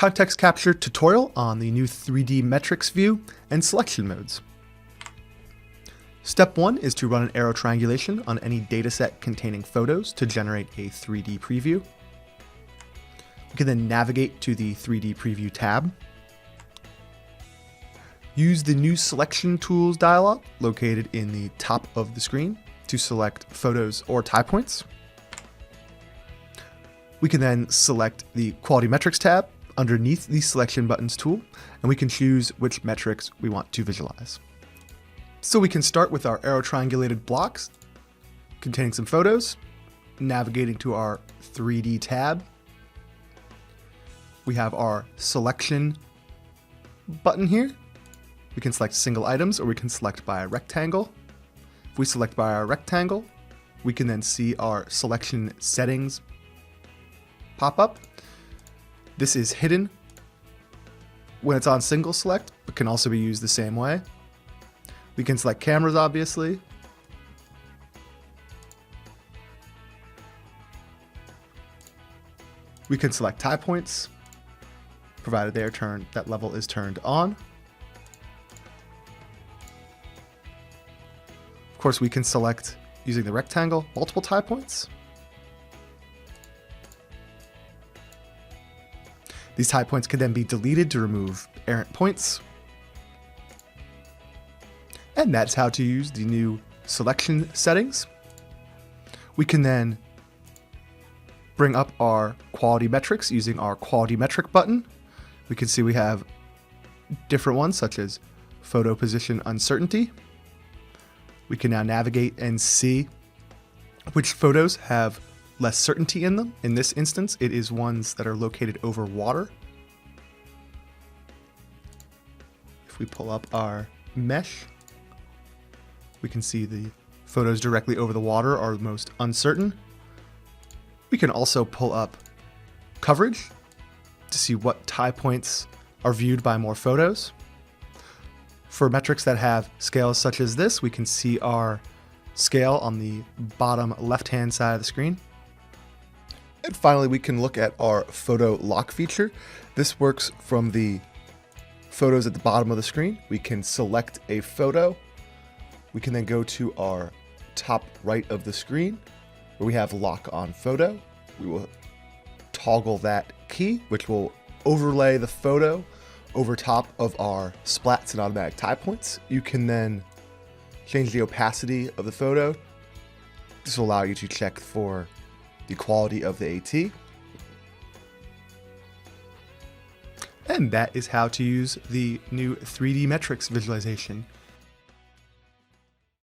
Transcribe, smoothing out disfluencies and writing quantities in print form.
context capture tutorial on the new 3D metrics view and selection modes. Step 1 is to run an aerotriangulation on any dataset containing photos to generate a 3D preview. We can then navigate to the 3D preview tab. Use the new selection tools dialog located in the top of the screen to select photos or tie points. We can then select the quality metrics tab underneath the selection buttons tool, and we can choose which metrics we want to visualize. So we can start with our aerotriangulated blocks containing some photos, navigating to our 3D tab. We have our selection button here. We can select single items, or we can select by a rectangle. If we select by our rectangle, we can then see our selection settings pop up. This is hidden when it's on single select, but can also be used the same way. We can select cameras, obviously. We can select tie points, provided that level is turned on. Of course, we can select, using the rectangle, multiple tie points. These tie points can then be deleted to remove errant points. And that's how to use the new selection settings. We can then bring up our quality metrics using our quality metric button. We can see we have different ones, such as photo position uncertainty. We can now navigate and see which photos have less certainty in them. In this instance, it is ones that are located over water. If we pull up our mesh, we can see the photos directly over the water are the most uncertain. We can also pull up coverage to see what tie points are viewed by more photos. For metrics that have scales such as this, we can see our scale on the bottom left-hand side of the screen. And finally, we can look at our photo lock feature. This works from the photos at the bottom of the screen. We can select a photo. We can then go to our top right of the screen where we have lock on photo. We will toggle that key, which will overlay the photo over top of our splats and automatic tie points. You can then change the opacity of the photo. This will allow you to check for the quality of the AT. And that is how to use the new 3D metrics visualization